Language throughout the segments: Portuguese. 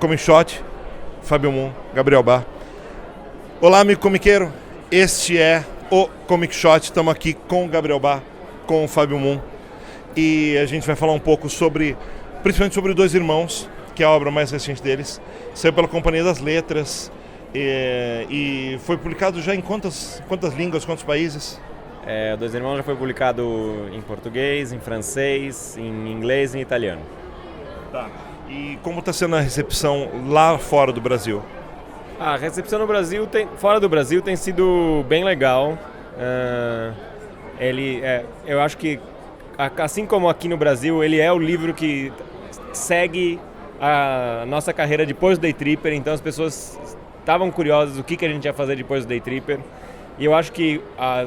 Comic Shot, Fábio Moon, Gabriel Bá. Olá, amigo comiqueiro. Este é o Comic Shot. Estamos aqui com o Gabriel Bá, com o Fábio Moon. E a gente vai falar um pouco principalmente sobre Dois Irmãos, que é a obra mais recente deles. Saiu pela Companhia das Letras e foi publicado já em quantas línguas, quantos países? Dois Irmãos já foi publicado em português, em francês, em inglês e em italiano. Tá. E como está sendo a recepção lá fora do Brasil? A recepção no Brasil, fora do Brasil, tem sido bem legal. Eu acho que, assim como aqui no Brasil, ele é o livro que segue a nossa carreira depois do Day Tripper, então as pessoas estavam curiosas o que a gente ia fazer depois do Day Tripper. E eu acho que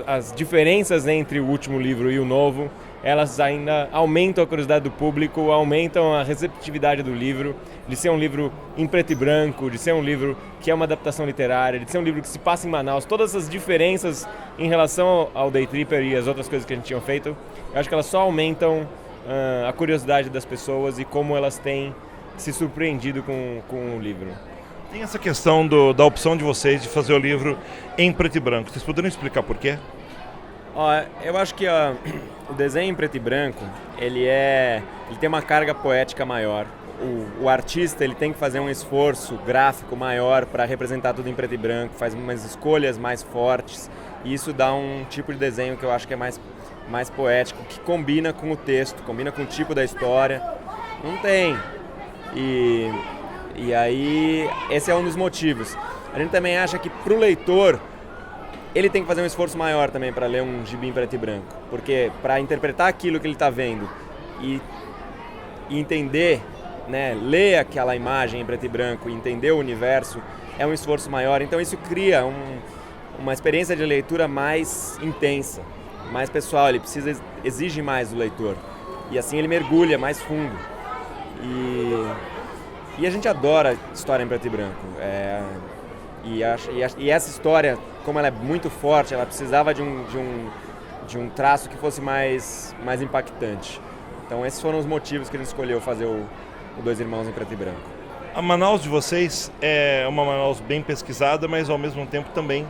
as diferenças entre o último livro e o novo, elas ainda aumentam a curiosidade do público, aumentam a receptividade do livro, de ser um livro em preto e branco, de ser um livro que é uma adaptação literária, de ser um livro que se passa em Manaus. Todas essas diferenças em relação ao Day Tripper e as outras coisas que a gente tinha feito, eu acho que elas só aumentam a curiosidade das pessoas e como elas têm se surpreendido com o livro. Tem essa questão da opção de vocês de fazer o livro em preto e branco. Vocês poderiam explicar por quê? Eu acho que o desenho em preto e branco, ele tem uma carga poética maior. O artista ele tem que fazer um esforço gráfico maior para representar tudo em preto e branco, faz umas escolhas mais fortes, e isso dá um tipo de desenho que eu acho que é mais poético, que combina com o texto, combina com o tipo da história. Não tem. E aí, esse é um dos motivos. A gente também acha que pro leitor, ele tem que fazer um esforço maior também para ler um gibi em preto e branco. Porque para interpretar aquilo que ele está vendo e entender, né, ler aquela imagem em preto e branco e entender o universo, é um esforço maior. Então isso cria uma experiência de leitura mais intensa, mais pessoal. Ele exige mais do leitor. E assim ele mergulha mais fundo. E a gente adora história em preto e branco. E essa história, como ela é muito forte, ela precisava de um traço que fosse mais impactante. Então esses foram os motivos que a gente escolheu fazer o Dois Irmãos em preto e branco. A Manaus de vocês é uma Manaus bem pesquisada, mas ao mesmo tempo também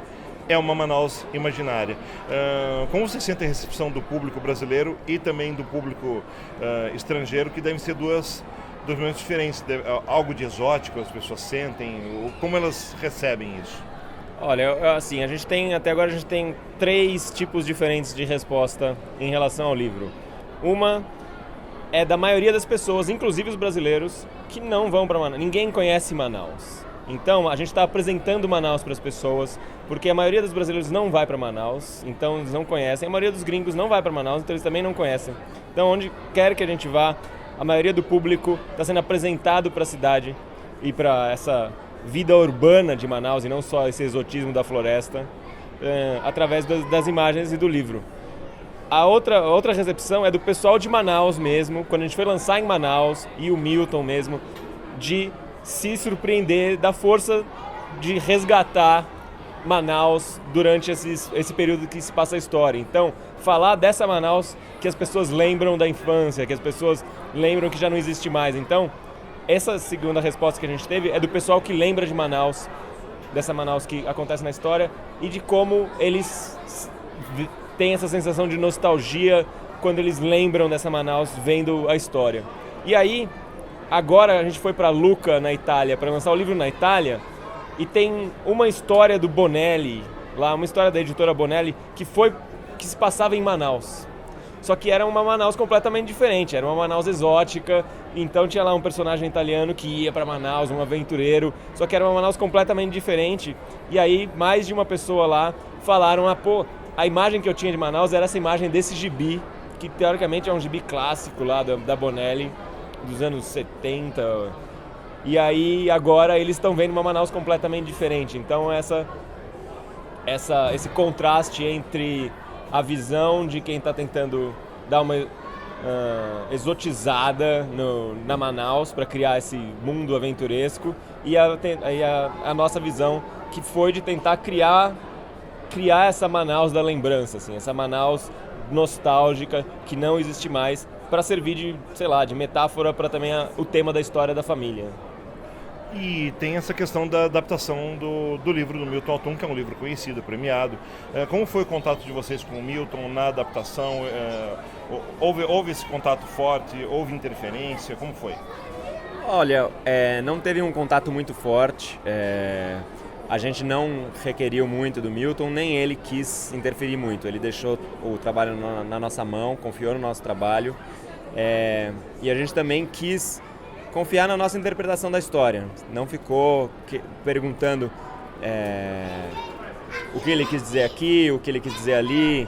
é uma Manaus imaginária. Como você sente a recepção do público brasileiro e também do público estrangeiro, que devem ser dois momentos diferentes, algo de exótico as pessoas sentem, como elas recebem isso? Olha, assim, até agora a gente tem 3 tipos diferentes de resposta em relação ao livro. Uma é da maioria das pessoas, inclusive os brasileiros, que não vão para Manaus. Ninguém conhece Manaus. Então a gente está apresentando Manaus para as pessoas, porque a maioria dos brasileiros não vai para Manaus, então eles não conhecem. A maioria dos gringos não vai para Manaus, então eles também não conhecem. Então onde quer que a gente vá, a maioria do público está sendo apresentado para a cidade e para essa vida urbana de Manaus, e não só esse exotismo da floresta, através das imagens e do livro. A outra recepção é do pessoal de Manaus mesmo, quando a gente foi lançar em Manaus, e o Milton mesmo, de se surpreender da força de resgatar Manaus durante esse período que se passa a história. Então, falar dessa Manaus que as pessoas lembram da infância, que as pessoas lembram que já não existe mais. Então, essa segunda resposta que a gente teve é do pessoal que lembra de Manaus, dessa Manaus que acontece na história, e de como eles têm essa sensação de nostalgia quando eles lembram dessa Manaus vendo a história. E aí, agora a gente foi para Lucca, na Itália, para lançar o livro na Itália, e tem uma história do Bonelli, lá, uma história da editora Bonelli, que se passava em Manaus. Só que era uma Manaus completamente diferente, era uma Manaus exótica, então tinha lá um personagem italiano que ia para Manaus, um aventureiro, só que era uma Manaus completamente diferente. E aí mais de uma pessoa lá falaram, a imagem que eu tinha de Manaus era essa imagem desse gibi, que teoricamente é um gibi clássico lá da Bonelli, dos anos 70. E aí agora eles estão vendo uma Manaus completamente diferente. Então esse contraste entre a visão de quem está tentando dar uma exotizada na Manaus para criar esse mundo aventuresco e a nossa visão, que foi de tentar criar essa Manaus da lembrança, assim, essa Manaus nostálgica que não existe mais, para servir de metáfora para também o tema da história da família. E tem essa questão da adaptação do livro do Milton Atum, que é um livro conhecido, premiado. Como foi o contato de vocês com o Milton na adaptação? Houve esse contato forte? Houve interferência? Como foi? Olha, não teve um contato muito forte. A gente não requeriu muito do Milton, nem ele quis interferir muito. Ele deixou o trabalho na nossa mão, confiou no nosso trabalho. E a gente também quis confiar na nossa interpretação da história. Não ficou perguntando o que ele quis dizer aqui, o que ele quis dizer ali.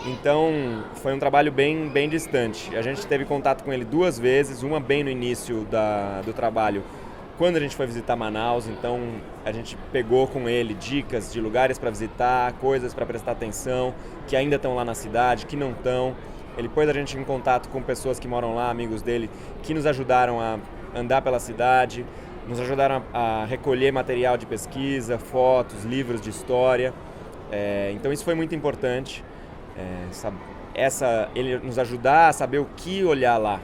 Então, foi um trabalho bem distante. A gente teve contato com ele 2 vezes, uma bem no início do trabalho, quando a gente foi visitar Manaus. Então, a gente pegou com ele dicas de lugares para visitar, coisas para prestar atenção, que ainda estão lá na cidade, que não estão. Ele pôs a gente em contato com pessoas que moram lá, amigos dele, que nos ajudaram a andar pela cidade, nos ajudaram a recolher material de pesquisa, fotos, livros de história. Então isso foi muito importante, ele nos ajudar a saber o que olhar lá.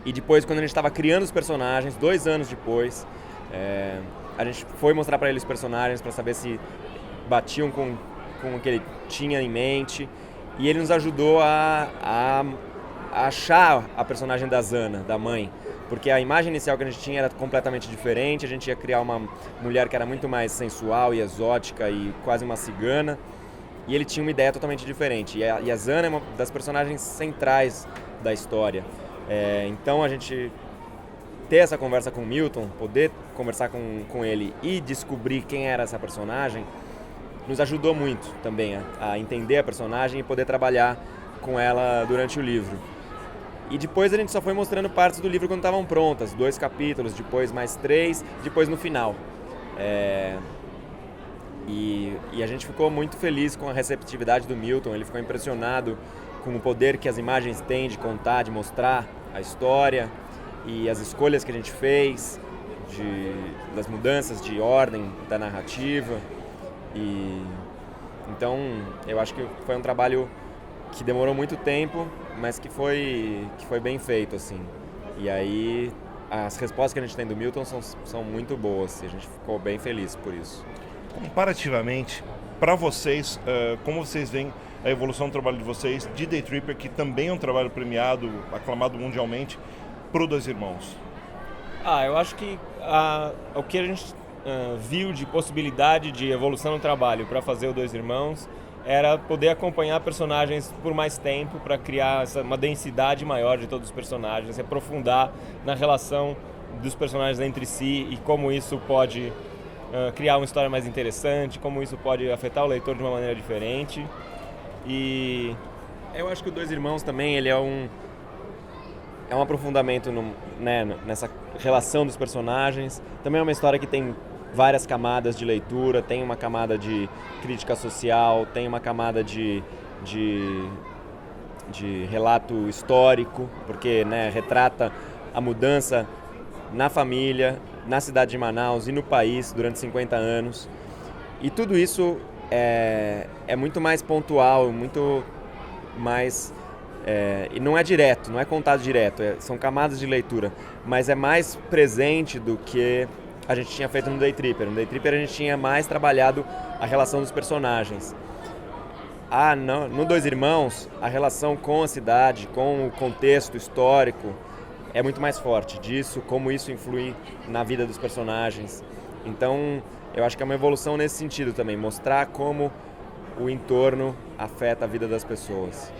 E depois, quando a gente estava criando os personagens, 2 anos depois, a gente foi mostrar para ele os personagens para saber se batiam com o que ele tinha em mente. E ele nos ajudou a achar a personagem da Zana, da mãe. Porque a imagem inicial que a gente tinha era completamente diferente. A gente ia criar uma mulher que era muito mais sensual e exótica e quase uma cigana. E ele tinha uma ideia totalmente diferente. E a Zana é uma das personagens centrais da história. Então a gente ter essa conversa com o Milton, poder conversar com ele e descobrir quem era essa personagem, nos ajudou muito também a entender a personagem e poder trabalhar com ela durante o livro. E depois a gente só foi mostrando partes do livro quando estavam prontas, 2 capítulos, depois mais 3, depois no final. E a gente ficou muito feliz com a receptividade do Milton. Ele ficou impressionado com o poder que as imagens têm de contar, de mostrar a história e as escolhas que a gente fez, das mudanças de ordem da narrativa. Então, eu acho que foi um trabalho que demorou muito tempo, mas que foi bem feito, assim. E aí, as respostas que a gente tem do Milton são muito boas, e a gente ficou bem feliz por isso. Comparativamente, para vocês, como vocês veem a evolução do trabalho de vocês, de Day Tripper, que também é um trabalho premiado, aclamado mundialmente, pro Dois Irmãos? Eu acho que o que a gente viu de possibilidade de evolução no trabalho para fazer o Dois Irmãos era poder acompanhar personagens por mais tempo para criar uma densidade maior de todos os personagens, se aprofundar na relação dos personagens entre si e como isso pode criar uma história mais interessante, como isso pode afetar o leitor de uma maneira diferente. E eu acho que o Dois Irmãos também ele é um aprofundamento nessa relação dos personagens. Também é uma história que tem várias camadas de leitura, tem uma camada de crítica social, tem uma camada de relato histórico, porque retrata a mudança na família, na cidade de Manaus e no país durante 50 anos. E tudo isso é muito mais pontual, muito mais... e não é direto, não é contado direto, são camadas de leitura, mas é mais presente do que a gente tinha feito no Day Tripper. No Day Tripper a gente tinha mais trabalhado a relação dos personagens. No Dois Irmãos, a relação com a cidade, com o contexto histórico, é muito mais forte disso, como isso influi na vida dos personagens. Então, eu acho que é uma evolução nesse sentido também, mostrar como o entorno afeta a vida das pessoas.